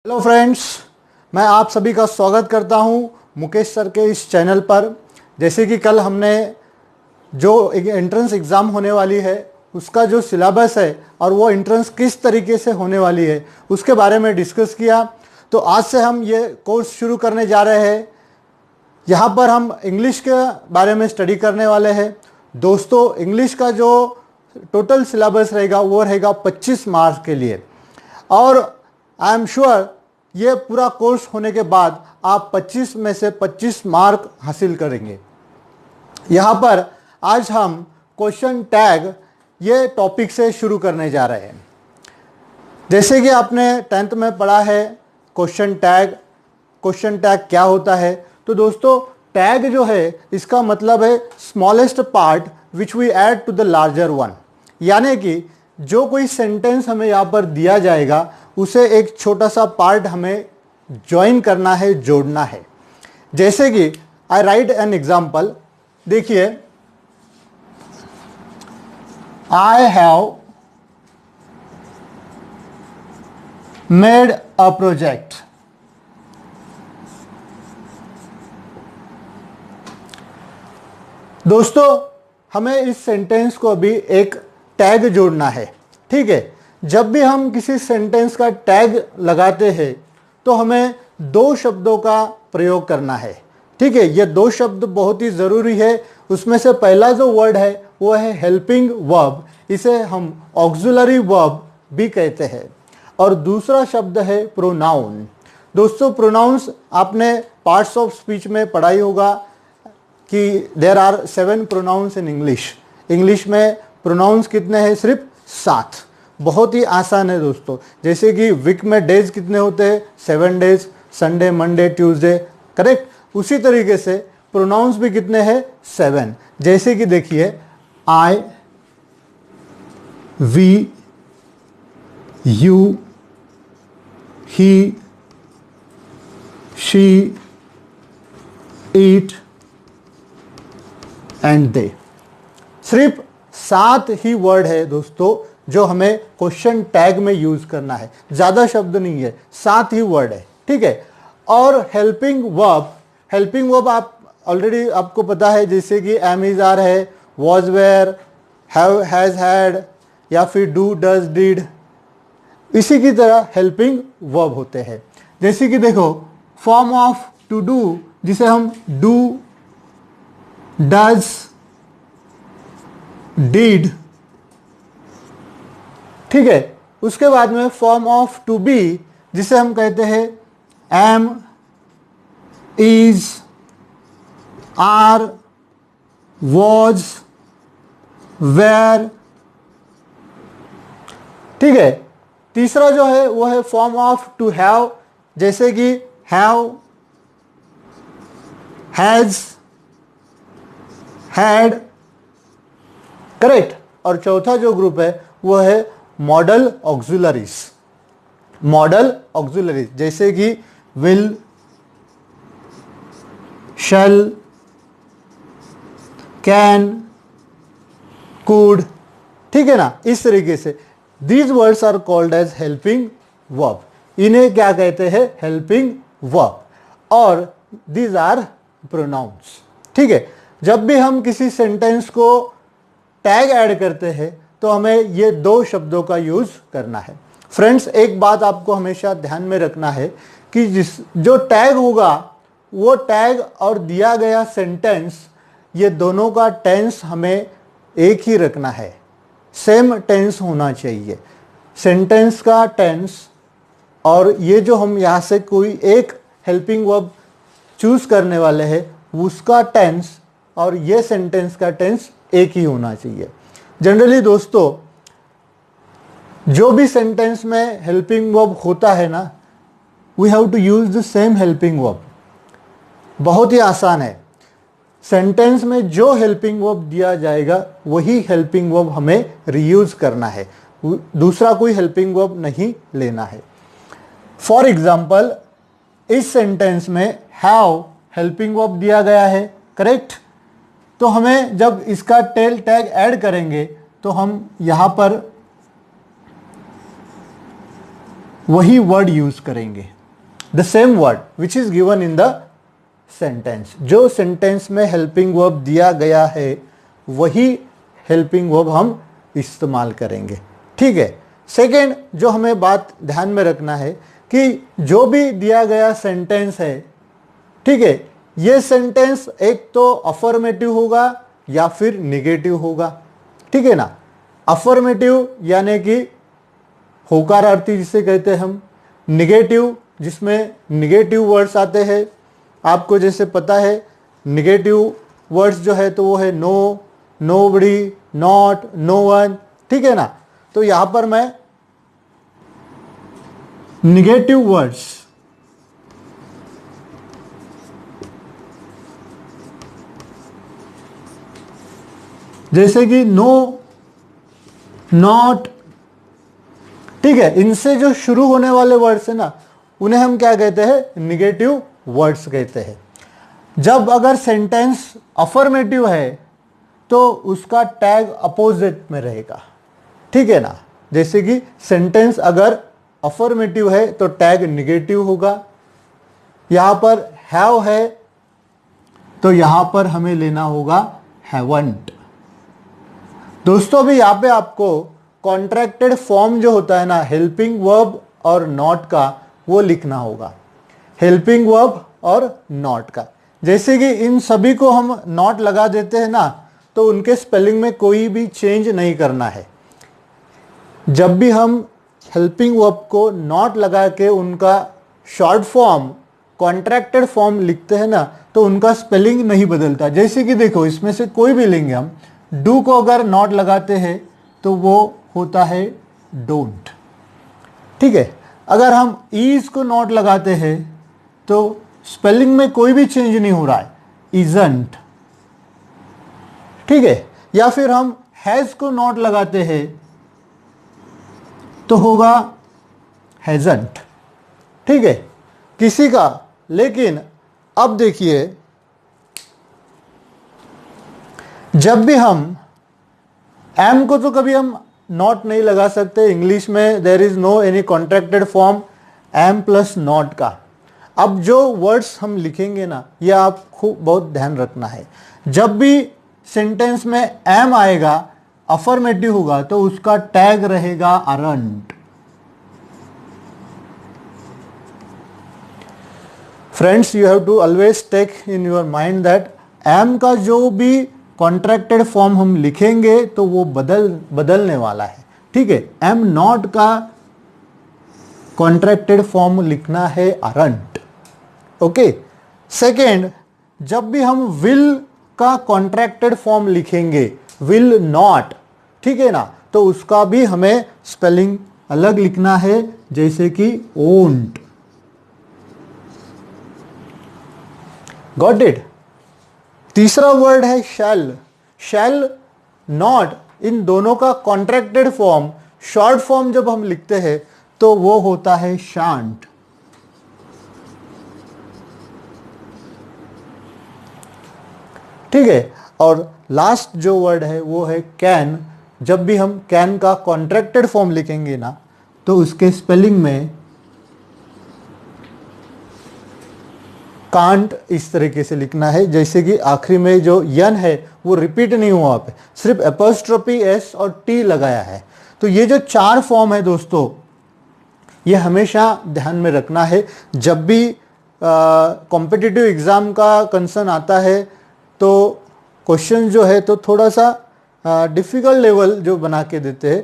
Hello friends, मैं आप सभी का स्वागत करता हूं मुकेश सर के इस चैनल पर। जैसे कि कल हमने जो एक एंट्रेंस एग्ज़ाम होने वाली है उसका जो सिलेबस है और वो एंट्रेंस किस तरीके से होने वाली है उसके बारे में डिस्कस किया। तो आज से हम ये कोर्स शुरू करने जा रहे हैं। यहाँ पर हम इंग्लिश के बारे में स्टडी करने वाले हैं। दोस्तों, इंग्लिश का जो टोटल सिलेबस रहेगा वो रहेगा 25 मार्क्स के लिए, और आई एम श्योर ये पूरा कोर्स होने के बाद आप 25 में से 25 मार्क हासिल करेंगे। यहाँ पर आज हम क्वेश्चन टैग ये टॉपिक से शुरू करने जा रहे हैं। जैसे कि आपने 10th में पढ़ा है क्वेश्चन टैग क्या होता है। तो दोस्तों, टैग जो है इसका मतलब है smallest part which we add to the larger one, यानी कि जो कोई सेंटेंस हमें यहाँ पर दिया जाएगा उसे एक छोटा सा पार्ट हमें ज्वाइन करना है, जोड़ना है। जैसे कि आई राइट एन एग्जाम्पल। देखिए, I have made a project. दोस्तों, हमें इस सेंटेंस को अभी एक टैग जोड़ना है। ठीक है, जब भी हम किसी सेंटेंस का टैग लगाते हैं तो हमें दो शब्दों का प्रयोग करना है। ठीक है, ये दो शब्द बहुत ही ज़रूरी है। उसमें से पहला जो वर्ड है वो है हेल्पिंग वर्ब, इसे हम ऑक्सिलरी वर्ब भी कहते हैं, और दूसरा शब्द है प्रोनाउन। दोस्तों, प्रोनाउंस आपने पार्ट्स ऑफ स्पीच में पढ़ाई होगा कि there are 7 pronouns in English में प्रोनाउंस कितने हैं? सिर्फ 7। बहुत ही आसान है दोस्तों। जैसे कि वीक में डेज कितने होते हैं? 7 days, Sunday, Monday, Tuesday, correct. उसी तरीके से प्रोनाउंस भी कितने हैं? 7। जैसे कि देखिए, I, we, you, he, she, it and they. सिर्फ 7 ही वर्ड है दोस्तों जो हमें क्वेश्चन टैग में यूज करना है। ज्यादा शब्द नहीं है, 7 ही वर्ड है। ठीक है, और हेल्पिंग वर्ब आप ऑलरेडी आपको पता है, जैसे कि एम इज आर है, was were, have has had, या फिर डू डज डिड। इसी की तरह हेल्पिंग वर्ब होते हैं। जैसे कि देखो, फॉर्म ऑफ टू डू, जिसे हम डू, डज, डिड। ठीक है, उसके बाद में फॉर्म ऑफ टू बी, जिसे हम कहते हैं am, is, are, was, were. ठीक है, तीसरा जो है वो है फॉर्म ऑफ टू हैव, जैसे कि हैव, हैज, हैड, करेक्ट। और चौथा जो ग्रुप है वो है मॉडल ऑक्सिलरीज। जैसे कि विल, शैल, कैन, कुड। ठीक है ना, इस तरीके से these words are called as helping verb. इन्हें क्या कहते हैं? Helping verb. और दीज आर प्रोनाउंस। ठीक है, जब भी हम किसी सेंटेंस को टैग ऐड करते हैं तो हमें ये दो शब्दों का यूज करना है। फ्रेंड्स, एक बात आपको हमेशा ध्यान में रखना है कि जो टैग होगा वो टैग और दिया गया सेंटेंस, ये दोनों का टेंस हमें एक ही रखना है, सेम टेंस होना चाहिए। सेंटेंस का टेंस और ये जो हम यहाँ से कोई एक हेल्पिंग वर्ब चूज करने वाले हैं उसका टेंस और ये सेंटेंस का टेंस एक ही होना चाहिए। जनरली दोस्तों, जो भी सेंटेंस में हेल्पिंग वर्ब होता है ना, we have to use the same helping verb. बहुत ही आसान है। सेंटेंस में जो हेल्पिंग वर्ब दिया जाएगा वही हेल्पिंग वर्ब हमें रीयूज करना है, दूसरा कोई हेल्पिंग वर्ब नहीं लेना है। फॉर एग्जाम्पल, इस सेंटेंस में हैव हेल्पिंग वर्ब दिया गया है, करेक्ट। तो हमें जब इसका टेल टैग ऐड करेंगे तो हम यहाँ पर वही वर्ड यूज करेंगे। The same word which is given in the sentence. जो सेंटेंस में हेल्पिंग वर्ब दिया गया है वही हेल्पिंग वर्ब हम इस्तेमाल करेंगे, ठीक है। सेकेंड जो हमें बात ध्यान में रखना है कि जो भी दिया गया सेंटेंस है, ठीक है, ये सेंटेंस एक तो अफर्मेटिव होगा या फिर निगेटिव होगा, ठीक है ना। अफर्मेटिव यानी कि होकारार्थी जिसे कहते हैं हम, निगेटिव जिसमें निगेटिव वर्ड्स आते हैं। आपको जैसे पता है निगेटिव वर्ड्स जो है तो वो है no, nobody, not, no one, ठीक है ना। तो यहां पर मैं निगेटिव वर्ड्स जैसे कि नो, नॉट, ठीक है, इनसे जो शुरू होने वाले वर्ड्स है ना उन्हें हम क्या कहते हैं, निगेटिव वर्ड्स कहते हैं। जब अगर सेंटेंस अफर्मेटिव है तो उसका टैग अपोजिट में रहेगा, ठीक है ना। जैसे कि सेंटेंस अगर अफर्मेटिव है तो टैग निगेटिव होगा। यहां पर हैव है तो यहां पर हमें लेना होगा हैवंट। दोस्तों अभी यहां पे आपको कॉन्ट्रैक्टेड फॉर्म जो होता है ना हेल्पिंग वर्ब और नॉट का, वो लिखना होगा। हेल्पिंग वर्ब और नॉट का, जैसे कि इन सभी को हम नॉट लगा देते हैं ना तो उनके स्पेलिंग में कोई भी चेंज नहीं करना है। जब भी हम हेल्पिंग वर्ब को नॉट लगा के उनका शॉर्ट फॉर्म कॉन्ट्रैक्टेड फॉर्म लिखते हैं ना तो उनका स्पेलिंग नहीं बदलता। जैसे कि देखो इसमें से कोई भी लेंगे हम, डू को अगर नॉट लगाते हैं तो वो होता है डोंट, ठीक है। अगर हम ईज को नॉट लगाते हैं तो स्पेलिंग में कोई भी चेंज नहीं हो रहा है, इजंट, ठीक है। या फिर हम हैज को नॉट लगाते हैं तो होगा हैजंट, ठीक है, किसी का। लेकिन अब देखिए जब भी हम एम को तो कभी हम नॉट नहीं लगा सकते, इंग्लिश में there is no any contracted form am plus not का। अब जो वर्ड्स हम लिखेंगे ना ये आप खूब बहुत ध्यान रखना है। जब भी सेंटेंस में एम आएगा अफर्मेटिव होगा तो उसका टैग रहेगा aren't. Friends you have to always take in your mind that am का जो भी कॉन्ट्रैक्टेड फॉर्म हम लिखेंगे तो वो बदलने वाला है, ठीक है। एम नॉट का कॉन्ट्रैक्टेड फॉर्म लिखना है अरंट, ओके। सेकेंड, जब भी हम विल का कॉन्ट्रैक्टेड फॉर्म लिखेंगे, विल नॉट, ठीक है ना, तो उसका भी हमें स्पेलिंग अलग लिखना है, जैसे कि ओंट। Got it. तीसरा वर्ड है शैल। शैल, नॉट, इन दोनों का कॉन्ट्रैक्टेड फॉर्म शॉर्ट फॉर्म जब हम लिखते हैं तो वो होता है शांट, ठीक है। और लास्ट जो वर्ड है वो है कैन। जब भी हम कैन का कॉन्ट्रैक्टेड फॉर्म लिखेंगे ना तो उसके स्पेलिंग में कांट इस तरीके से लिखना है, जैसे कि आखिरी में जो यन है वो रिपीट नहीं हुआ पे, सिर्फ एपोस्ट्रोफी एस और टी लगाया है। तो ये जो चार फॉर्म है दोस्तों ये हमेशा ध्यान में रखना है। जब भी कॉम्पिटिटिव एग्जाम का कंसर्न आता है तो क्वेश्चन जो है तो थोड़ा सा डिफिकल्ट लेवल जो बना के देते हैं,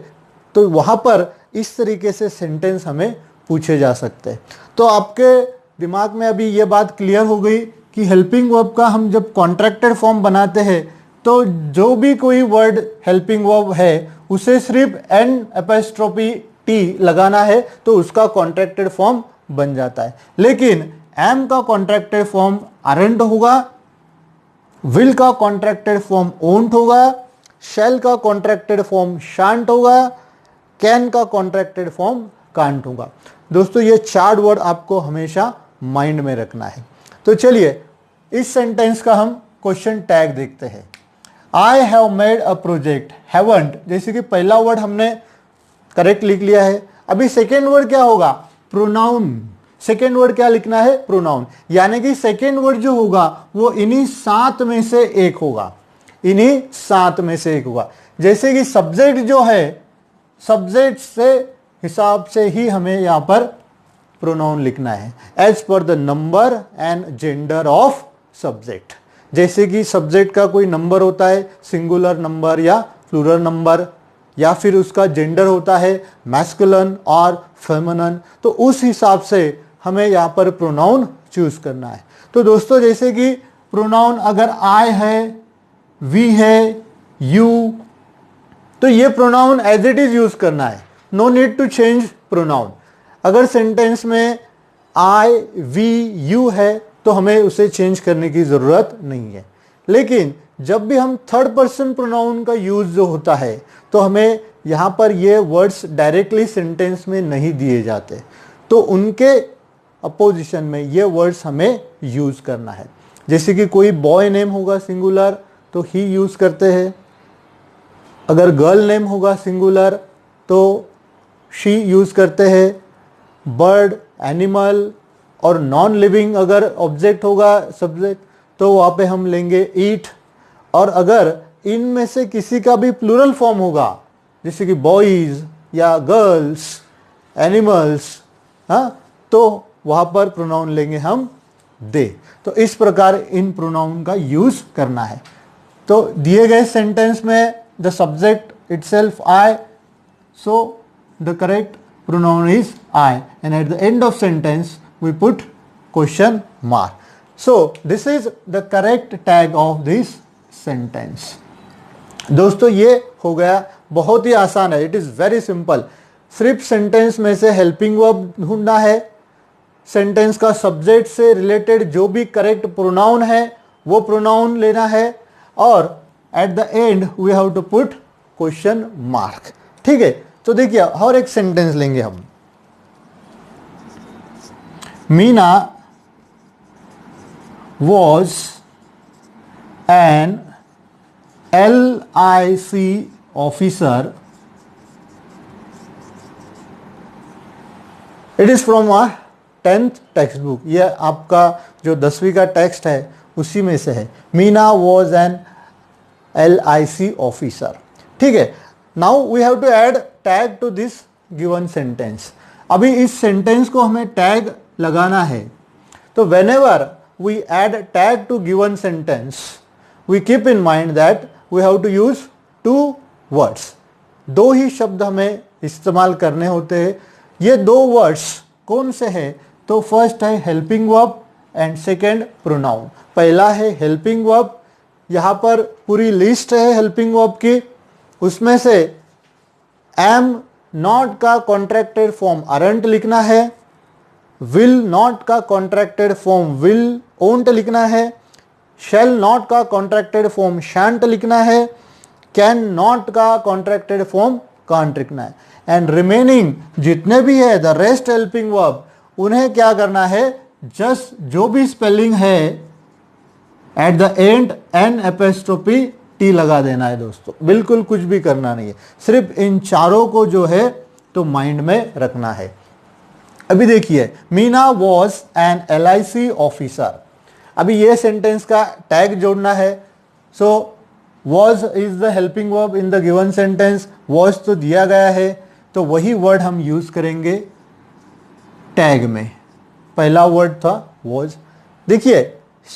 तो वहाँ पर इस तरीके से सेंटेंस हमें पूछे जा सकते हैं। तो आपके दिमाग में अभी ये बात क्लियर हो गई कि हेल्पिंग वर्ब का हम जब कॉन्ट्रैक्टेड फॉर्म बनाते हैं तो जो भी कोई वर्ड हेल्पिंग वर्ब है उसे सिर्फ एन एपोस्ट्रोफी टी लगाना है तो उसका कॉन्ट्रैक्टेड फॉर्म बन जाता है। लेकिन एम का कॉन्ट्रैक्टेड फॉर्म अरेंट होगा, विल का कॉन्ट्रैक्टेड फॉर्म ओंट होगा, शैल का कॉन्ट्रैक्टेड फॉर्म शांट होगा, कैन का कॉन्ट्रैक्टेड फॉर्म कांट होगा। दोस्तों ये चार वर्ड आपको हमेशा माइंड में रखना है। तो चलिए इस सेंटेंस का हम क्वेश्चन टैग देखते हैं। आई have made a project, haven't, जैसे कि पहला वर्ड हमने करेक्ट लिख लिया है। अभी सेकेंड वर्ड क्या होगा, प्रोनाउन। सेकेंड वर्ड क्या लिखना है, प्रोनाउन, यानी कि सेकेंड वर्ड जो होगा वो इन्हीं 7 में से एक होगा, इन्हीं 7 में से एक होगा। जैसे कि सब्जेक्ट जो है, सब्जेक्ट से हिसाब से ही हमें यहां पर प्रोनाउन लिखना है, as per the number and gender of subject. जैसे कि सब्जेक्ट का कोई नंबर होता है, सिंगुलर नंबर या प्लूरल नंबर, या फिर उसका जेंडर होता है मैस्कुलिन और फेमिनिन, तो उस हिसाब से हमें यहाँ पर प्रोनाउन चूज करना है। तो दोस्तों जैसे कि प्रोनाउन अगर आई है, वी है, यू, तो ये pronoun as it is use करना है, no need to change pronoun. अगर सेंटेंस में आई, वी, यू है तो हमें उसे चेंज करने की जरूरत नहीं है। लेकिन जब भी हम थर्ड पर्सन प्रोनाउन का यूज जो होता है तो हमें यहां पर ये वर्ड्स डायरेक्टली सेंटेंस में नहीं दिए जाते, तो उनके अपोजिशन में ये वर्ड्स हमें यूज करना है। जैसे कि कोई बॉय नेम होगा सिंगुलर तो ही यूज करते हैं, अगर गर्ल नेम होगा सिंगुलर तो शी यूज करते हैं, बर्ड, एनिमल और नॉन लिविंग अगर ऑब्जेक्ट होगा सब्जेक्ट तो वहाँ पे हम लेंगे ईट। और अगर इनमें से किसी का भी प्लूरल फॉर्म होगा, जैसे कि बॉयज या गर्ल्स, एनिमल्स, हाँ, तो वहाँ पर प्रोनाउन लेंगे हम दे। तो इस प्रकार इन प्रोनाउन का यूज करना है। तो दिए गए सेंटेंस में the subject itself I, so the correct pronoun is I, and at the end of sentence we put question mark. So this is the correct tag of this sentence. दोस्तों ये हो गया, बहुत ही आसान है, इट इज वेरी सिंपल। सिर्फ sentence में से हेल्पिंग वर्ब ढूंढना है, सेंटेंस का सब्जेक्ट से रिलेटेड जो भी करेक्ट प्रोनाउन है वो प्रोनाउन लेना है, और at the end we have to put question mark. ठीक है, तो देखिए और एक सेंटेंस लेंगे हम। Meena was an LIC officer, it is from a 10th text book. ये आपका जो 10वीं का टेक्स्ट है उसी में से है। Meena was an LIC officer. ठीक है, now we have to add tag to this given sentence. अभी इस सेंटेंस को हमें टैग लगाना है, तो whenever we add tag to given sentence we keep in mind that we have to use two words। दो ही शब्द हमें इस्तेमाल करने होते हैं। ये दो वर्ड्स कौन से हैं? तो फर्स्ट है helping verb and second pronoun. पहला है हेल्पिंग वर्ब, यहाँ पर पूरी लिस्ट है हेल्पिंग वर्ब की, उसमें से एम नॉट का कॉन्ट्रैक्टेड फॉर्म अरंट लिखना है, विल नॉट का कॉन्ट्रैक्टेड फॉर्म विल ओंट लिखना है, शैल नॉट का कॉन्ट्रैक्टेड फॉर्म शैंट लिखना है, कैन नॉट का कॉन्ट्रैक्टेड फॉर्म कांट लिखना है, एंड रिमेनिंग जितने भी है द रेस्ट हेल्पिंग वर्ब उन्हें क्या करना है, जस्ट जो भी स्पेलिंग है at the end an apostrophe t लगा देना है दोस्तों, बिल्कुल कुछ भी करना नहीं है, सिर्फ इन चारों को जो है तो माइंड में रखना है। अभी देखिए, Meena was an LIC officer. अभी ये सेंटेंस का टैग जोड़ना है। So was is the helping verb in the given sentence, was तो दिया गया है तो वही वर्ड हम यूज करेंगे टैग में। पहला वर्ड था वॉज। देखिए,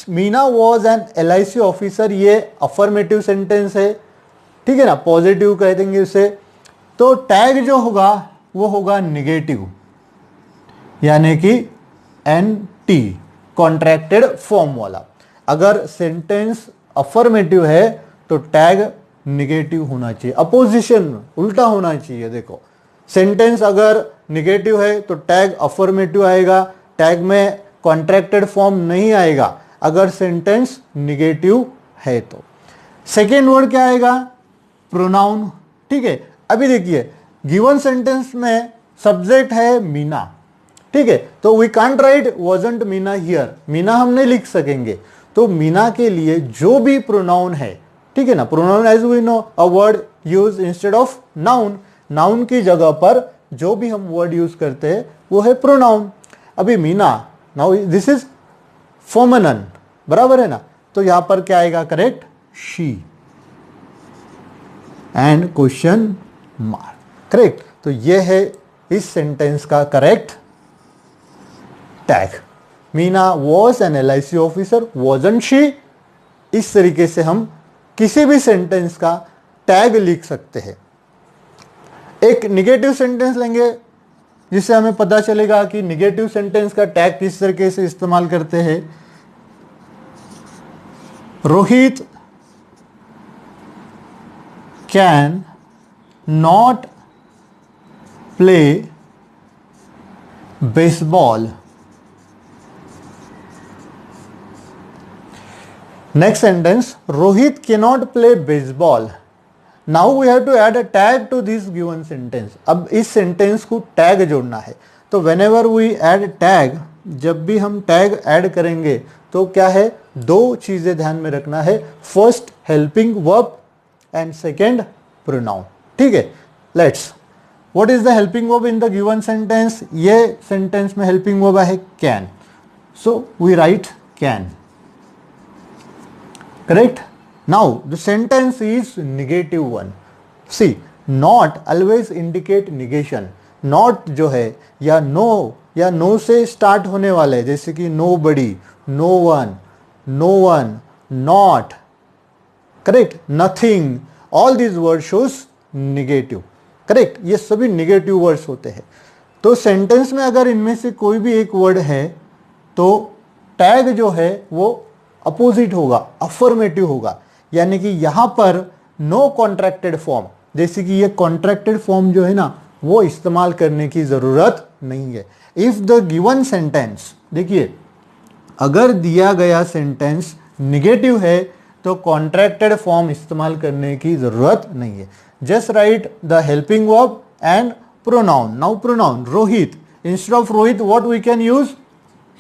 Meena was an LIC officer, ये अफर्मेटिव सेंटेंस है, ठीक है ना, पॉजिटिव कह देंगे उसे। तो टैग जो होगा वो होगा निगेटिव, यानी कि NT, कॉन्ट्रैक्टेड फॉर्म वाला। अगर सेंटेंस अफर्मेटिव है तो टैग निगेटिव होना चाहिए, अपोजिशन उल्टा होना चाहिए। देखो, सेंटेंस अगर निगेटिव है तो टैग अफर्मेटिव आएगा, टैग में कॉन्ट्रैक्टेड फॉर्म नहीं आएगा अगर सेंटेंस निगेटिव है तो। सेकेंड वर्ड क्या आएगा, प्रोनाउन। ठीक है, अभी देखिए गिवन सेंटेंस में सब्जेक्ट है मीना, ठीक है, तो we can't write wasn't Meena here, Meena हम नहीं लिख सकेंगे। तो मीना के लिए जो भी प्रोनाउन है, ठीक है ना, pronoun as we know a word use instead of noun, noun की जगह पर जो भी हम वर्ड यूज करते हैं वो है प्रोनाउन। अभी Meena, now this is feminine, बराबर है ना, तो यहां पर क्या आएगा correct, she and question mark, correct. तो ये है इस सेंटेंस का correct tag. Meena was an LIC officer, wasn't she. इस तरीके से हम किसी भी सेंटेंस का टैग लिख सकते हैं। एक निगेटिव सेंटेंस लेंगे जिससे हमें पता चलेगा कि निगेटिव सेंटेंस का टैग किस तरीके से इस्तेमाल करते हैं। Rohit can not play baseball. Next sentence, Rohit cannot play baseball. Now we have to add a tag to this given sentence. अब इस सेंटेंस को टैग जोड़ना है, तो व्हेनेवर वी ऐड टैग, जब भी हम टैग ऐड करेंगे तो क्या है, दो चीजें ध्यान में रखना है, first helping verb and second pronoun. ठीक है, let's, what is the helping verb in the given sentence? ये सेंटेंस में हेल्पिंग वर्ब है can, so we write can, correct? Now the sentence is negative one. See, not always indicate negation. Not जो है या no से start होने वाले, जैसे कि nobody, no one, not, correct? Nothing, all these words shows negative, correct? ये सभी negative words होते हैं। तो sentence में अगर इनमें से कोई भी एक word है तो tag जो है वो अपोजिट होगा, अफर्मेटिव होगा, यानी कि यहां पर नो कॉन्ट्रैक्टेड फॉर्म, जैसे कि ये कॉन्ट्रैक्टेड फॉर्म जो है ना वो इस्तेमाल करने की जरूरत नहीं है। इफ द गिवन सेंटेंस, देखिए अगर दिया गया सेंटेंस निगेटिव है तो कॉन्ट्रैक्टेड फॉर्म इस्तेमाल करने की जरूरत नहीं है। Just write the helping verb and pronoun. Now pronoun, Rohit, instead of Rohit what we can use,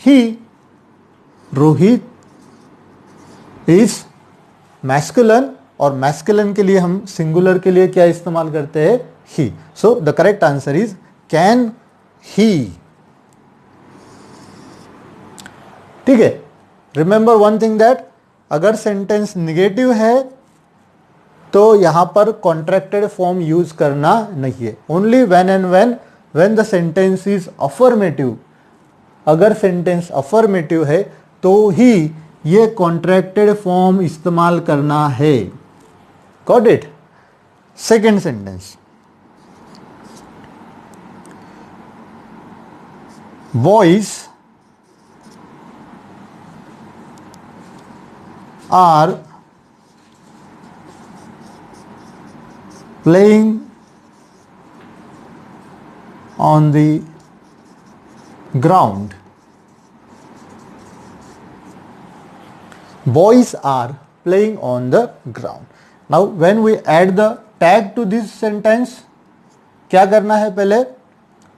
he. Rohit is masculine, और मैस्कुलिन के लिए हम सिंगुलर के लिए क्या इस्तेमाल करते हैं, he. So the correct answer is can he. ठीक है, रिमेंबर वन थिंग दैट अगर सेंटेंस निगेटिव है तो यहां पर कॉन्ट्रैक्टेड फॉर्म यूज करना नहीं है। Only when and when the sentence is affirmative, अगर सेंटेंस अफर्मेटिव है तो ही ये कॉन्ट्रैक्टेड फॉर्म इस्तेमाल करना है। Got it? Second sentence, boys are playing on the ground. Boys are playing on the ground. Now when we add the tag to this sentence, क्या करना है, पहले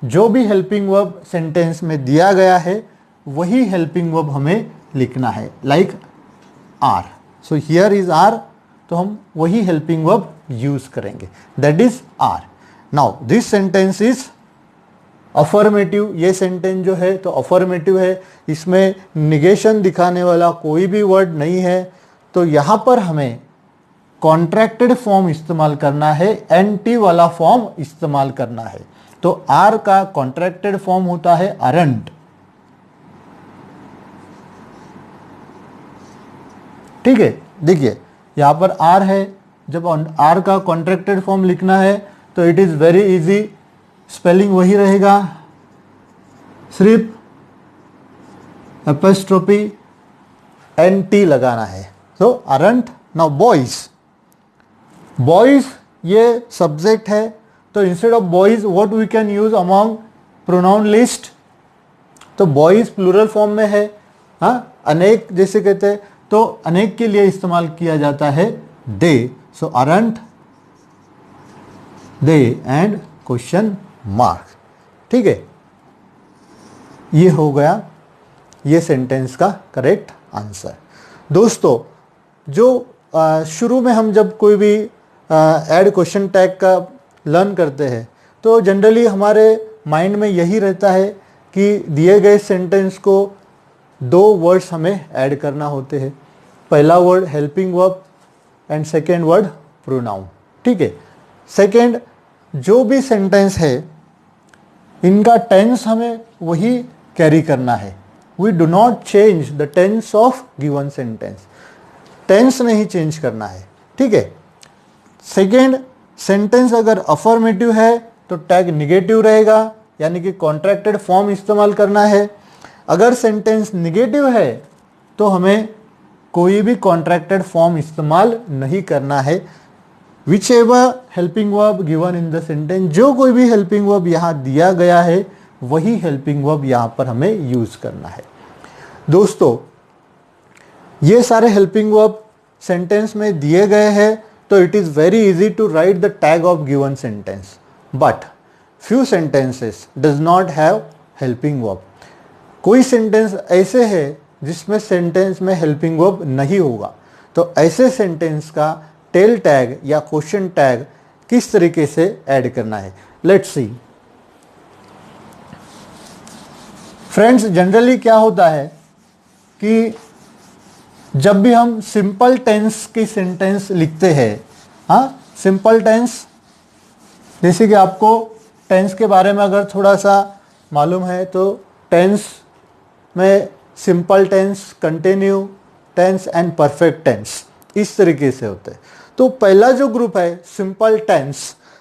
जो भी हेल्पिंग वर्ब सेंटेंस में दिया गया है वही हेल्पिंग वर्ब हमें लिखना है, like are. So here is are, तो हम वही हेल्पिंग वर्ब यूज करेंगे, that is are. Now this sentence is affirmative. ये सेंटेंस जो है तो अफर्मेटिव है, इसमें निगेशन दिखाने वाला कोई भी वर्ड नहीं है, तो यहां पर हमें कॉन्ट्रैक्टेड फॉर्म इस्तेमाल करना है, एनटी वाला फॉर्म इस्तेमाल करना है। तो आर का कॉन्ट्रैक्टेड फॉर्म होता है अरंट। ठीक है, देखिए यहां पर आर है, जब आर का कॉन्ट्रैक्टेड फॉर्म लिखना है तो it is very easy, spelling वही रहेगा, सिर्फ एपोस्ट्रोफी एनटी लगाना है। So aren't. Now boys, boys ये सब्जेक्ट है, तो instead of boys what we can use among pronoun list, तो बॉयज प्लूरल फॉर्म में है, हाँ, अनेक जैसे कहते हैं, तो अनेक के लिए इस्तेमाल किया जाता है they. So aren't, they and question mark. ठीक है, ये हो गया ये सेंटेंस का करेक्ट आंसर। दोस्तों, जो शुरू में हम जब कोई भी ऐड क्वेश्चन टैग का लर्न करते हैं तो जनरली हमारे माइंड में यही रहता है कि दिए गए सेंटेंस को दो वर्ड्स हमें ऐड करना होते हैं। पहला word helping verb and second word pronoun. ठीक है, सेकेंड, जो भी सेंटेंस है इनका टेंस हमें वही कैरी करना है। We do not change the tense of given sentence, tense नहीं चेंज करना है। ठीक है, सेकेंड, सेंटेंस अगर अफर्मेटिव है तो टैग निगेटिव रहेगा, यानी कि कॉन्ट्रैक्टेड फॉर्म इस्तेमाल करना है। अगर सेंटेंस निगेटिव है तो हमें कोई भी कॉन्ट्रैक्टेड फॉर्म इस्तेमाल नहीं करना है। Which ever helping verb given in the sentence, जो कोई भी हेल्पिंग वर्ब यहाँ दिया गया है वही हेल्पिंग वर्ब यहाँ पर हमें यूज करना है। दोस्तों, ये सारे हेल्पिंग वर्ब सेंटेंस में दिए गए हैं, तो it is very easy to write the tag of given sentence, but few sentences does not have helping verb. कोई सेंटेंस ऐसे है जिसमें सेंटेंस में हेल्पिंग वर्ब नहीं होगा, तो ऐसे सेंटेंस का टेल टैग या क्वेश्चन टैग किस तरीके से ऐड करना है, लेट्स सी। फ्रेंड्स, जनरली क्या होता है कि जब भी हम सिंपल टेंस की सेंटेंस लिखते हैं, हाँ सिंपल टेंस, जैसे कि आपको टेंस के बारे में अगर थोड़ा सा मालूम है तो टेंस में simple tense, continue tense and perfect tense इस तरीके से होते हैं। तो पहला जो ग्रुप है सिंपल टेंस,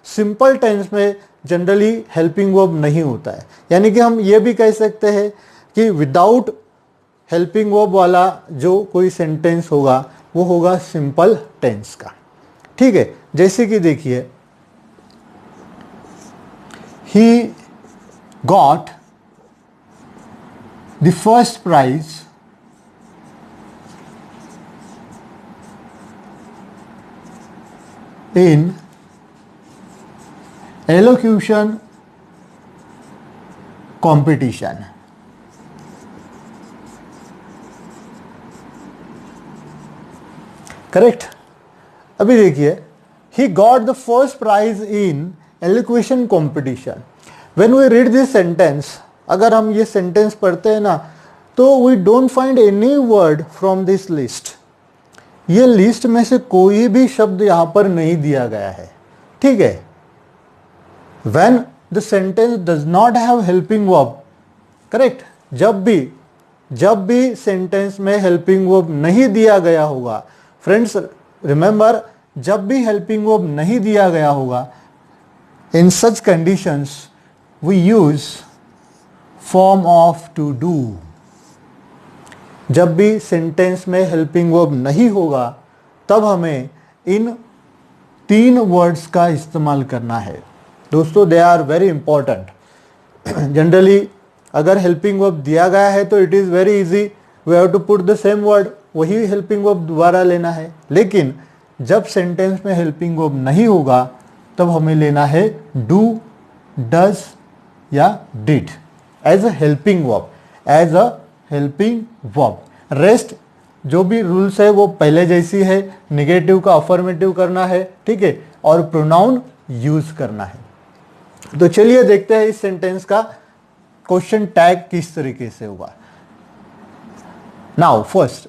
सिंपल टेंस में जनरली हेल्पिंग वर्ब नहीं होता है, यानी कि हम ये भी कह सकते हैं कि विदाउट हेल्पिंग वर्ब वाला जो कोई सेंटेंस होगा वो होगा सिंपल टेंस का। ठीक है, जैसे कि देखिए, he got the first prize in elocution competition. Correct. अभी देखिए, he got the first prize in elocution competition. When we read this sentence, अगर हम ये सेंटेंस पढ़ते हैं ना, तो we don't find any word from this list. ये लिस्ट में से कोई भी शब्द यहाँ पर नहीं दिया गया है। ठीक है, when the sentence does not have helping verb, correct, जब भी सेंटेंस में हेल्पिंग वर्ब नहीं दिया गया होगा, फ्रेंड्स रिमेंबर, जब भी हेल्पिंग वर्ब नहीं दिया गया होगा, in such conditions we use form of to do. जब भी सेंटेंस में हेल्पिंग वर्ब नहीं होगा तब हमें इन 3 वर्ड्स का इस्तेमाल करना है। दोस्तों, they are very important. Generally अगर हेल्पिंग वर्ब दिया गया है तो it is very easy, we have to put the same word, वही हेल्पिंग वर्ब दोबारा लेना है। लेकिन जब सेंटेंस में हेल्पिंग वर्ब नहीं होगा तब हमें लेना है डू, डज या did as a helping verb, as a helping verb. Rest जो भी रूल्स है वो पहले जैसी है, निगेटिव का अफर्मेटिव करना है, ठीक है, और प्रोनाउन यूज करना है। तो चलिए देखते हैं इस सेंटेंस का क्वेश्चन टैग किस तरीके से होगा। Now first,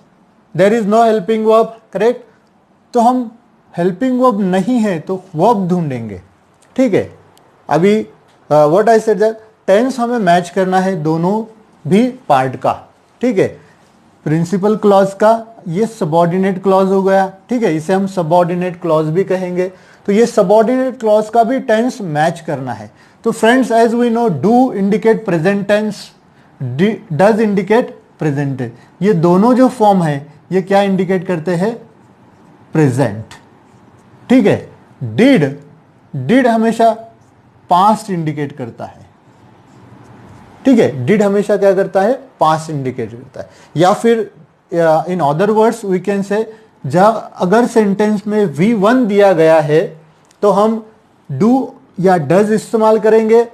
there is no helping verb, correct, तो हम हेल्पिंग वर्ब नहीं है तो वर्ब ढूंढेंगे। ठीक है, अभी what I said that tense हमें मैच करना है दोनों भी पार्ट का। ठीक है, प्रिंसिपल क्लॉज का ये सबऑर्डिनेट क्लॉज हो गया। ठीक है, इसे हम सबऑर्डिनेट क्लॉज भी कहेंगे। तो ये सबऑर्डिनेट क्लॉज का भी टेंस मैच करना है। तो friends, as we know, do indicate present tense, does indicate present tense. ये दोनों जो फॉर्म है ये क्या इंडिकेट करते हैं? प्रेजेंट। ठीक है, डिड हमेशा पास्ट इंडिकेट करता है। ठीक है, डिड हमेशा क्या करता है? पास्ट इंडिकेट करता है। या फिर in other words we can say, अगर सेंटेंस में V1 दिया गया है तो हम डू या डज इस्तेमाल करेंगे।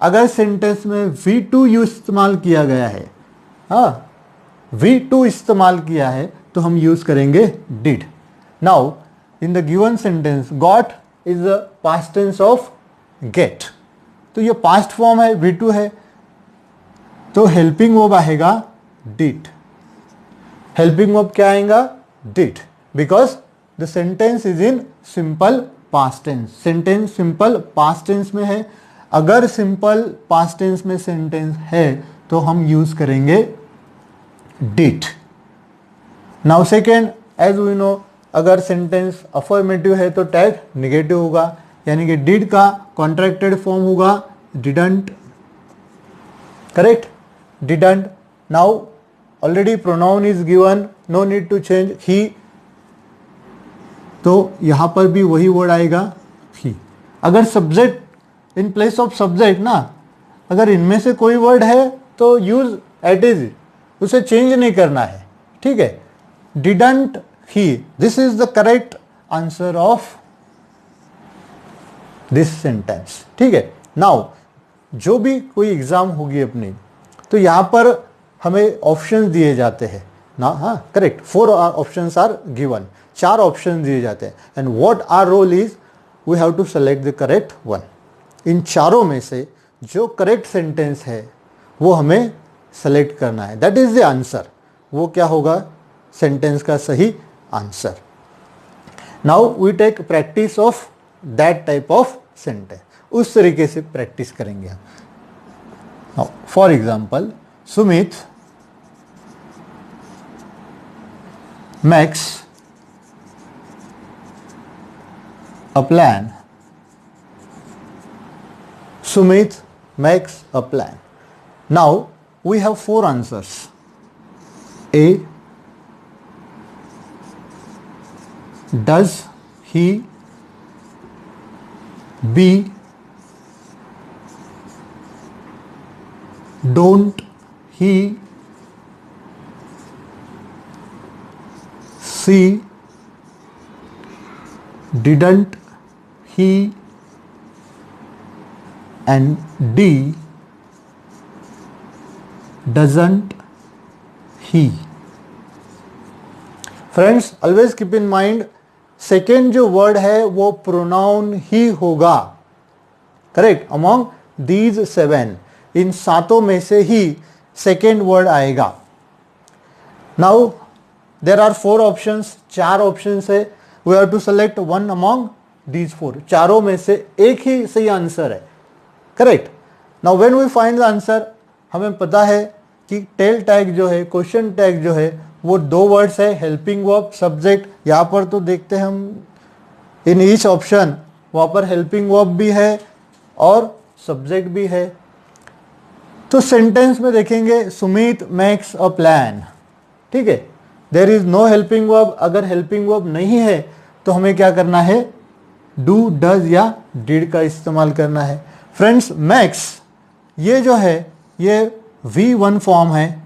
अगर सेंटेंस में V2 इस्तेमाल किया गया है, हाँ V2 इस्तेमाल किया है तो हम यूज करेंगे did. Now in the given sentence got is the past tense of get, तो ये पास्ट फॉर्म है, V2 है। तो हेल्पिंग वर्ब आएगा डिड। हेल्पिंग वर्ब क्या आएगा? Did, because the sentence is in simple past tense. Sentence simple past tense में है। अगर सिंपल पास्ट टेंस में सेंटेंस है तो हम यूज करेंगे did. Now second, as we know, अगर सेंटेंस अफर्मेटिव है तो टैग निगेटिव होगा, यानी कि डिड का कॉन्ट्रैक्टेड फॉर्म होगा didn't. Correct, didn't. Now already pronoun is given, no need to change he, तो यहां पर भी वही वर्ड आएगा ही। अगर subject in place of subject ना, अगर इनमें से कोई वर्ड है तो यूज एट इज, उसे चेंज नहीं करना है। ठीक है, didn't he, this is the correct answer of this sentence. ठीक है, नाउ जो भी कोई एग्जाम होगी अपनी, तो यहां पर हमें ऑप्शंस दिए जाते हैं ना। हाँ, correct, 4 options are given, 4 option दिए जाते हैं, and what our role is we have to select the correct one. इन चारों में से जो करेक्ट सेंटेंस है वो हमें सेलेक्ट करना है, दैट इज द आंसर। वो क्या होगा? सेंटेंस का सही answer. Now we take practice of that type of sentence, उस तरीके से प्रैक्टिस करेंगे हम। Now for example, Sumit makes a plan. Sumit makes a plan. Now we have 4 answers. A, does he? B, don't he? C, didn't he? And D, doesn't he? Friends, always keep in mind, second जो word है वो pronoun ही होगा। Correct, among these 7, इन 7 में से ही second word आएगा। Now there are 4 options, 4 options है, we have to select one among these 4। चारों में से एक ही सही आंसर है। Correct, now when we find the answer, हमें पता है कि टेल टैग जो है, क्वेश्चन टैग जो है, वो 2 वर्ड्स है, हेल्पिंग वर्ब, सब्जेक्ट। यहाँ पर तो देखते हैं हम इन ईच ऑप्शन, वहाँ पर हेल्पिंग वर्ब भी है और सब्जेक्ट भी है। तो सेंटेंस में देखेंगे सुमित मेक्स अ प्लान। ठीक है, there is no helping verb. अगर हेल्पिंग वर्ब नहीं है तो हमें क्या करना है? डू, डज या डिड का इस्तेमाल करना है। फ्रेंड्स, मैक्स ये जो है ये V1 फॉर्म है।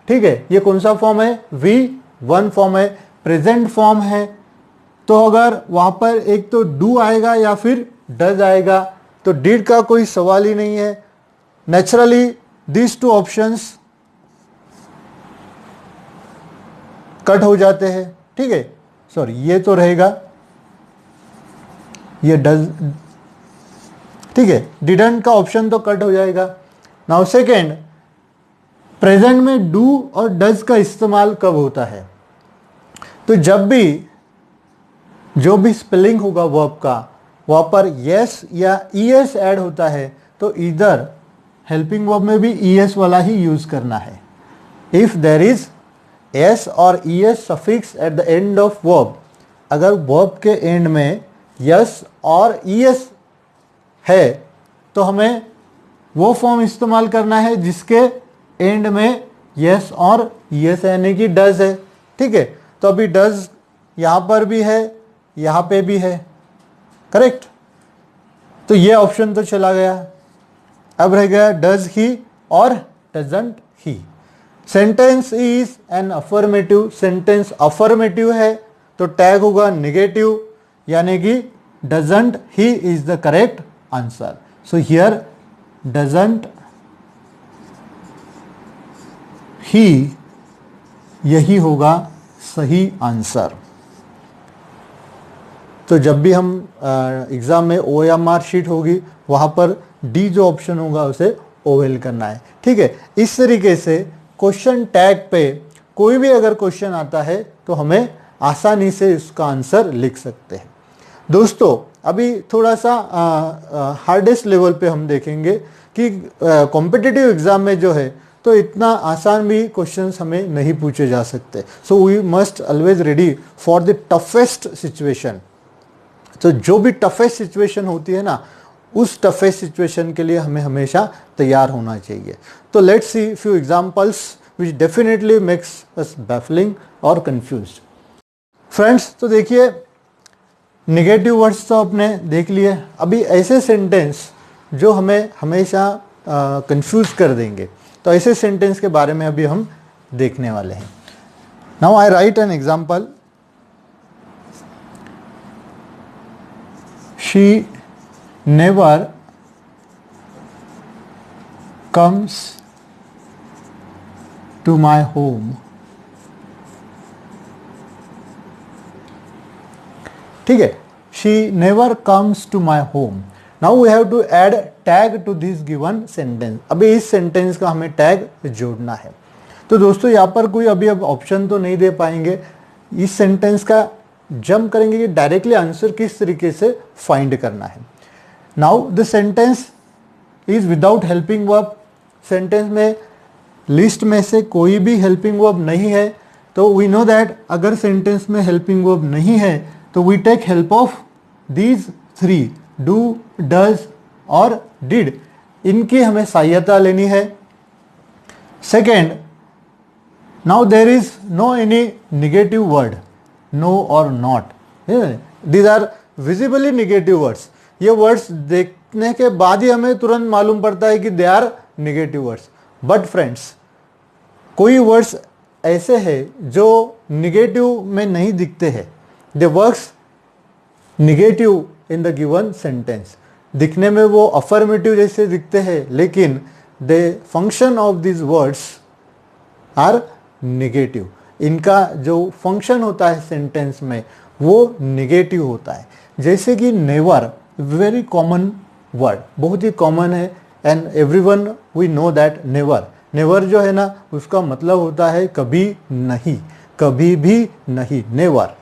ठीक है, ये कौन सा फॉर्म है? V1 फॉर्म है, प्रेजेंट फॉर्म है। तो अगर वहां पर एक तो डू आएगा या फिर डज आएगा, तो डिड का कोई सवाल ही नहीं है। नेचुरली दीज 2 ऑप्शंस कट हो जाते हैं। ठीक है, सॉरी, ये तो रहेगा, ये डज। ठीक है, डिडंट का ऑप्शन तो कट हो जाएगा। नाउ सेकेंड, प्रेजेंट में डू और डज का इस्तेमाल कब होता है? तो जब भी जो भी स्पेलिंग होगा वर्ब का, वहां पर यस या ईएस ऐड होता है, तो इधर हेल्पिंग वर्ब में भी ईएस वाला ही यूज करना है। इफ देयर इज एस और ES suffix at the end of verb, अगर वर्ब के एंड में यस और ईएस है तो हमें वो फॉर्म इस्तेमाल करना है जिसके एंड में यस और ईएस यानी कि डज है। ठीक है, तो अभी डज यहां पर भी है, यहां पे भी है। करेक्ट, तो ये ऑप्शन तो चला गया। अब रह गया डज ही और doesn't he. Sentence is an affirmative, sentence affirmative है तो टैग होगा नेगेटिव, यानी कि doesn't he is the correct answer. So here doesn't ही, यही होगा सही आंसर। तो जब भी हम एग्जाम में OMR शीट होगी, वहां पर डी जो ऑप्शन होगा उसे ओवेल करना है। ठीक है, इस तरीके से क्वेश्चन टैग पे कोई भी अगर क्वेश्चन आता है तो हमें आसानी से इसका आंसर लिख सकते हैं। दोस्तों अभी थोड़ा सा हार्डेस्ट लेवल पे हम देखेंगे कि कॉम्पिटिटिव एग्जाम में जो है तो इतना आसान भी क्वेश्चंस हमें नहीं पूछे जा सकते। So we must always ready for the toughest situation. तो जो भी टफेस्ट सिचुएशन होती है ना, उस टफेस्ट सिचुएशन के लिए हमें हमेशा तैयार होना चाहिए। तो let's see few examples which definitely makes us baffling और कंफ्यूज्ड। फ्रेंड्स तो देखिए, नेगेटिव वर्ड्स तो आपने देख लिए। अभी ऐसे सेंटेंस जो हमें हमेशा कंफ्यूज कर देंगे, तो ऐसे सेंटेंस के बारे में अभी हम देखने वाले हैं। Now I write an example. She never comes to my home. ठीक है, she never comes to my home. Now we have to add tag to this given sentence. अभी इस सेंटेंस का हमें टैग जोड़ना है। तो दोस्तों यहाँ पर कोई अभी अब ऑप्शन तो नहीं दे पाएंगे। इस सेंटेंस का जंप करेंगे कि डायरेक्टली आंसर किस तरीके से फाइंड करना है। Now the sentence is without helping verb. Sentence में लिस्ट में से कोई भी हेल्पिंग वर्ब नहीं है। तो वी नो दैट अगर सेंटेंस में हेल्पिंग वर्ब नहीं है तो we take help of these three, do, does और डिड। इनकी हमें सहायता लेनी है। Second, now there is no any negative word, no और not. These are visibly negative words. ये वर्ड्स देखने के बाद ही हमें तुरंत मालूम पड़ता है कि they are negative words. But friends, कोई वर्ड्स ऐसे हैं जो निगेटिव में नहीं दिखते हैं। They works negative in the given sentence. दिखने में वो अफर्मेटिव जैसे दिखते हैं, लेकिन the function of this words are negative. इनका जो फंक्शन होता है सेंटेंस में वो निगेटिव होता है। जैसे कि नेवर, वेरी कॉमन वर्ड, बहुत ही कॉमन है and everyone we know that never. Never जो है ना, उसका मतलब होता है कभी नहीं, कभी भी नहीं, नेवर।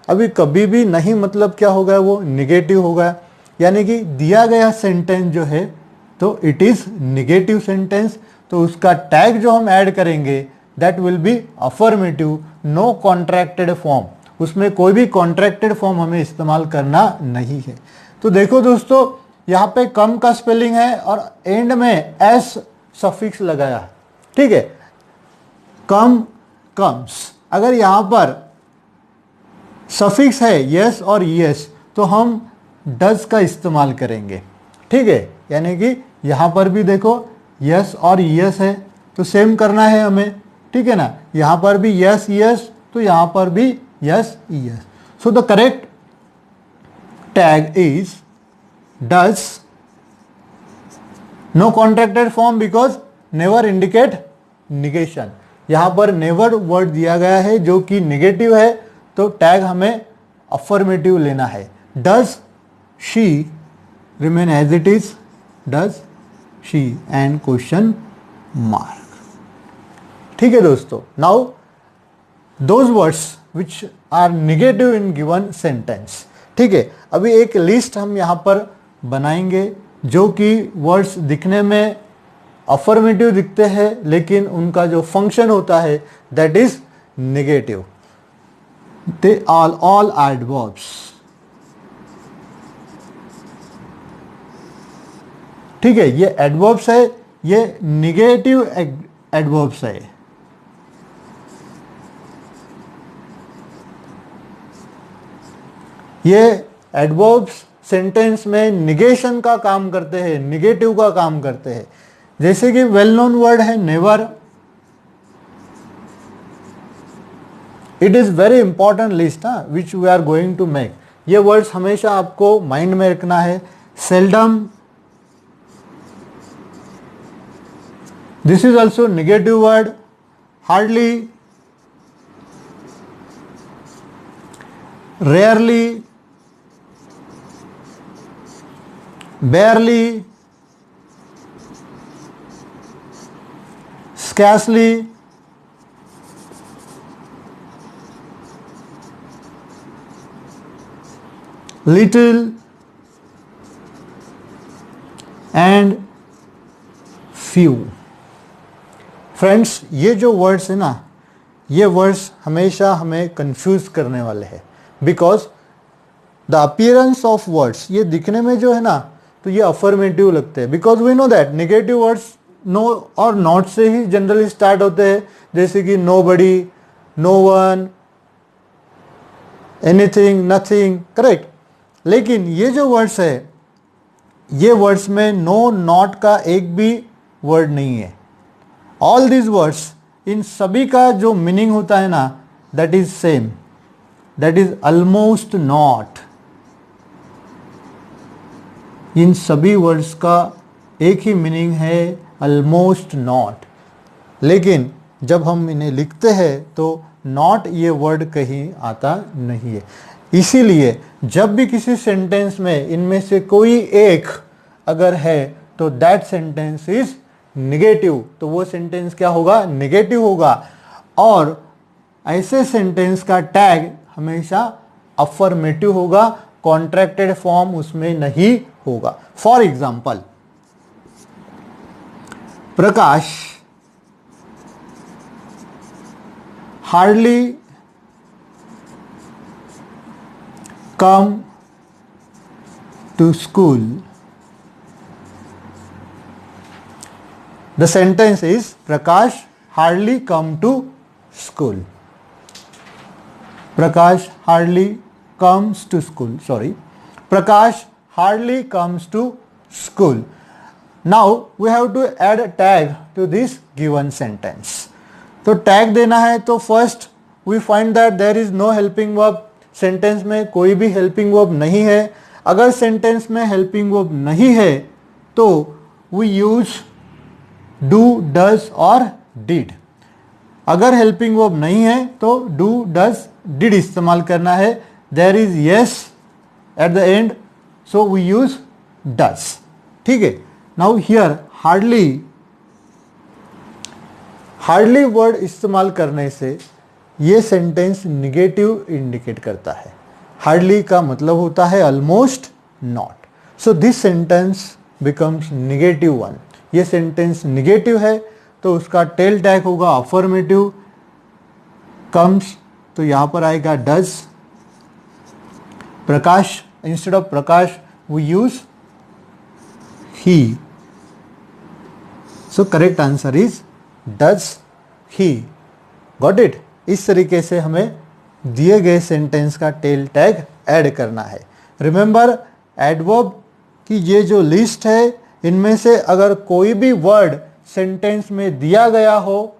अभी कभी भी नहीं मतलब क्या होगा, वो निगेटिव होगा। यानी कि दिया गया सेंटेंस जो है तो इट इज निगेटिव सेंटेंस। तो उसका टैग जो हम ऐड करेंगे that will be affirmative, no contracted form. उसमें कोई भी कॉन्ट्रैक्टेड फॉर्म हमें इस्तेमाल करना नहीं है। तो देखो दोस्तों, यहाँ पे कम का स्पेलिंग है और एंड में एस सफिक्स लगाया है। ठीक है, कम, कम्स। अगर यहाँ पर सफिक्स है यस और यस तो हम डज का इस्तेमाल करेंगे। ठीक है, यानी कि यहाँ पर भी देखो यस और यस है तो सेम करना है हमें। ठीक है ना, यहाँ पर भी यस यस तो यहाँ पर भी yes yes. So the correct tag is does, no contracted form because never indicate negation. यहाँ पर नेवर वर्ड दिया गया है जो कि निगेटिव है, तो टैग हमें अफर्मेटिव लेना है। Does she remain as it is, does she and question mark. ठीक है दोस्तों, now those words which are negative in given sentence. ठीक है, अभी एक लिस्ट हम यहाँ पर बनाएंगे जो कि वर्ड्स दिखने में अफर्मेटिव दिखते हैं लेकिन उनका जो फंक्शन होता है that is negative. They are all adverbs. ठीक है, ये एडवर्ब्स है, ये निगेटिव एडवर्ब्स है। ये एडवर्ब्स सेंटेंस में निगेशन का काम करते हैं, निगेटिव का काम करते हैं। जैसे कि वेल नोन वर्ड है never. It is very important list which we are going to make. ये वर्ड्स हमेशा आपको माइंड में रखना है। Seldom, this is also negative word. Hardly, rarely, barely, scarcely, little and few. Friends, ये जो words है ना, ये वर्ड्स हमेशा हमें कंफ्यूज करने वाले हैं, because the appearance of words, ये दिखने में जो है ना, तो ये अफर्मेटिव लगते हैं, because we know that negative words no और नॉट से ही जनरली स्टार्ट होते हैं, जैसे कि nobody, no one, anything, nothing, correct. लेकिन ये जो वर्ड्स है, ये वर्ड्स में नो, नॉट का एक भी वर्ड नहीं है. ऑल दीज वर्ड्स, इन सभी का जो मीनिंग होता है ना, that is same, that is almost not. इन सभी वर्ड्स का एक ही मीनिंग है, ऑलमोस्ट नॉट. लेकिन जब हम इन्हें लिखते हैं तो नॉट ये वर्ड कहीं आता नहीं है. इसीलिए जब भी किसी सेंटेंस में इनमें से कोई एक अगर है तो दैट सेंटेंस इज निगेटिव, तो वो सेंटेंस क्या होगा? निगेटिव होगा. और ऐसे सेंटेंस का टैग हमेशा अफर्मेटिव होगा, कॉन्ट्रैक्टेड फॉर्म उसमें नहीं होगा. For example, Prakash hardly come to school. The sentence is Prakash hardly come to school. Prakash hardly comes to school. Sorry. Prakash hardly comes to school. Now we have to add a tag to this given sentence. तो tag देना है तो first we find that there is no helping verb. Sentence में कोई भी helping verb नहीं है. अगर सेंटेंस में हेल्पिंग वर्ब नहीं है तो वी यूज डू, डज और डिड. अगर हेल्पिंग वर्ब नहीं है तो डू, डज, डिड इस्तेमाल करना है. There is S at the end, so we use does. ठीक है. नाउ हियर हार्डली वर्ड इस्तेमाल करने से ये सेंटेंस निगेटिव इंडिकेट करता है. हार्डली का मतलब होता है almost not. So this sentence becomes negative one. ये सेंटेंस निगेटिव है तो उसका टेल टैग होगा अफर्मेटिव. कम्स तो यहां पर आएगा does. Prakash, instead of Prakash we use he. So correct answer is does he. Got it. इस तरीके से हमें दिए गए सेंटेंस का टेल टैग ऐड करना है. रिमेंबर, एडवर्ब की ये जो लिस्ट है, इनमें से अगर कोई भी वर्ड सेंटेंस में दिया गया हो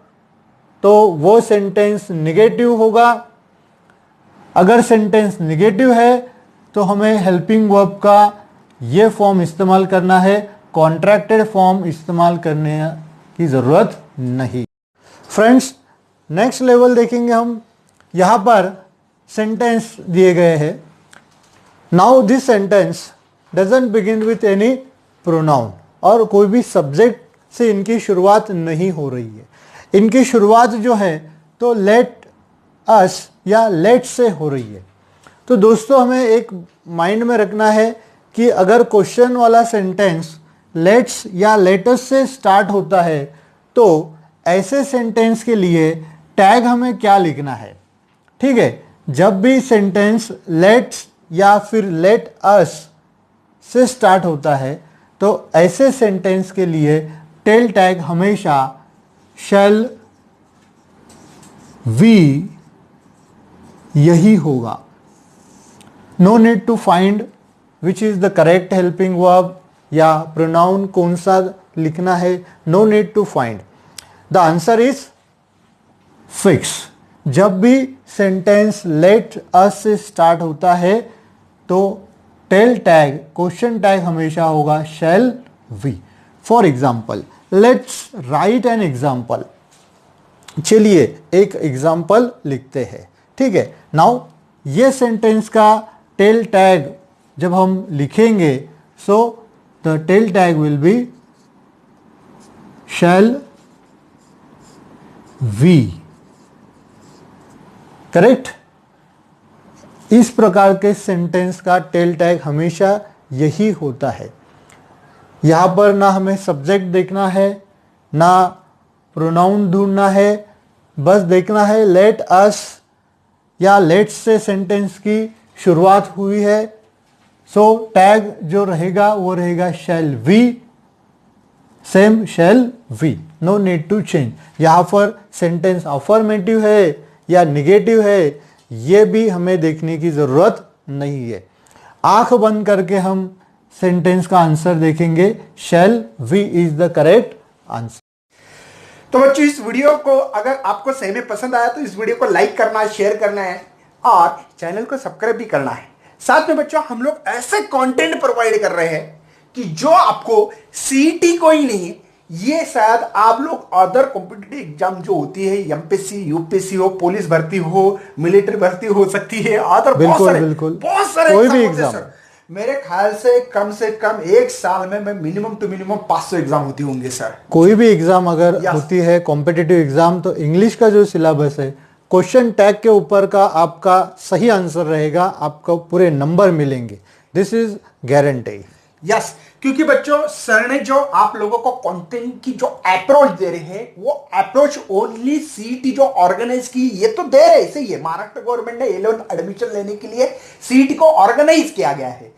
तो वो सेंटेंस निगेटिव होगा. अगर सेंटेंस निगेटिव है तो हमें हेल्पिंग वर्ब का ये फॉर्म इस्तेमाल करना है, कॉन्ट्रैक्टेड फॉर्म इस्तेमाल करने की ज़रूरत नहीं. फ्रेंड्स, नेक्स्ट लेवल देखेंगे हम. यहाँ पर सेंटेंस दिए गए हैं. Now this sentence doesn't begin with any pronoun, और कोई भी सब्जेक्ट से इनकी शुरुआत नहीं हो रही है. इनकी शुरुआत जो है तो लेट अस या लेट से हो रही है. तो दोस्तों, हमें एक माइंड में रखना है कि अगर क्वेश्चन वाला सेंटेंस लेट्स या लेटस से स्टार्ट होता है तो ऐसे सेंटेंस के लिए टैग हमें क्या लिखना है. ठीक है. जब भी सेंटेंस लेट्स या फिर लेट अस से स्टार्ट होता है तो ऐसे सेंटेंस के लिए टेल टैग हमेशा शैल, वी यही होगा. No need to find which is the correct helping verb या प्रोनाउन कौन सा लिखना है. No need to find. The answer is fix. जब भी सेंटेंस लेट अस से स्टार्ट होता है तो टेल टैग, क्वेश्चन टैग हमेशा होगा shall, we. For example, let's write an example. चलिए एक एग्जाम्पल लिखते हैं. ठीक है. नाउ ये सेंटेंस का टेल टैग जब हम लिखेंगे, so the tail tag will be shall we. Correct. इस प्रकार के सेंटेंस का टेल टैग हमेशा यही होता है। यहां पर ना हमें सब्जेक्ट देखना है, ना प्रोनाउन ढूंढना है, बस देखना है लेट अस या लेट्स से सेंटेंस की शुरुआत हुई है, सो टैग जो रहेगा वो रहेगा shall we, same shall we, no need to change. यहां पर सेंटेंस अफर्मेटिव है या निगेटिव है ये भी हमें देखने की जरूरत नहीं है। आंख बंद करके हम सेंटेंस का आंसर देखेंगे, shall we is the correct answer. तो बच्चों इस वीडियो को अगर आपको सही में पसंद आया तो इस वीडियो को लाइक करना है, शेयर करना है और चैनल को सब्सक्राइब भी करना है। साथ में बच्चों हम लोग ऐसे कंटेंट प्रोवाइड कर रहे हैं कि जो आपको सीईटी को ही नहीं, ये शायद आप लोग अदर कॉम्पिटिटिव एग्जाम जो होती है, एमपीएससी, यूपीएससी हो, पुलिस भर्ती हो, मिलिट्री भर्ती हो सकती है, अदर बहुत सारे कोई भी एग्जाम, मेरे ख्याल से कम एक साल में मिनिमम टू मिनिमम 500 एग्जाम होती होंगे सर। कोई भी एग्जाम अगर होती है कॉम्पिटिटिव एग्जाम, तो इंग्लिश का जो सिलेबस है, क्वेश्चन टैग के ऊपर का आपका सही आंसर रहेगा, आपको पूरे नंबर मिलेंगे, दिस इज गारंटी। यस, क्योंकि बच्चों सर ने जो आप लोगों को कंटेंट की जो अप्रोच दे रहे हैं वो अप्रोच ओनली सीईटी जो ऑर्गेनाइज की ये तो दे रहे, सही है। महाराष्ट्र गवर्नमेंट ने 11th एडमिशन लेने के लिए सीईटी को ऑर्गेनाइज किया गया है।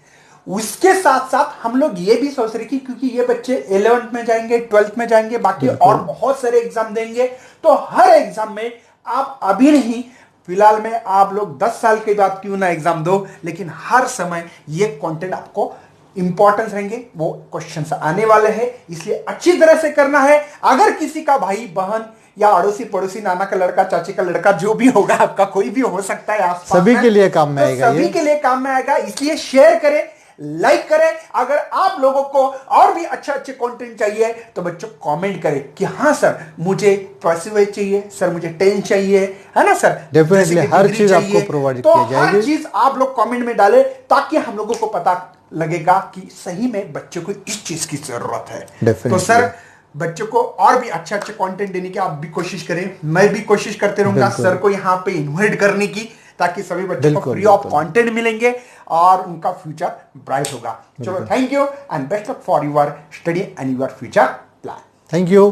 उसके साथ साथ हम लोग ये भी सोच रहे कि क्योंकि ये बच्चे 11th में जाएंगे, 12th में जाएंगे, बाकी और बहुत सारे एग्जाम देंगे, तो हर एग्जाम में आप अभी नहीं, फिलहाल में आप लोग 10 साल के बाद क्यों ना एग्जाम दो, लेकिन हर समय ये कंटेंट आपको इंपॉर्टेंस रहेंगे, वो क्वेश्चंस आने वाले हैं, इसलिए अच्छी तरह से करना है। अगर किसी का भाई बहन या अड़ोसी पड़ोसी, नाना का लड़का, चाची का लड़का, जो भी होगा आपका, कोई भी हो सकता है आसपास, सभी के लिए काम में आएगा, सभी के लिए काम में आएगा। इसलिए शेयर करें, लाइक करें। अगर आप लोगों को और भी अच्छे कंटेंट चाहिए तो बच्चों कमेंट करें कि हाँ सर मुझे पैसिव चाहिए, सर मुझे 10 चाहिए, है ना सर। डेफिनेटली हर चीज आपको प्रोवाइड तो किया जाएगी। हर चीज आप लोग कमेंट में डालें ताकि हम लोगों को पता लगेगा कि सही में बच्चों को इस चीज की जरूरत है। तो सर बच्चों को और भी अच्छे कंटेंट देने की आप भी कोशिश करें, मैं भी कोशिश करते रहूंगा सर को यहाँ पे इन्वाइट करने की, ताकि सभी बच्चों को फ्री ऑफ कंटेंट मिलेंगे और उनका फ्यूचर ब्राइट होगा। चलो, thank you and best of for your study and your future plan. Thank you.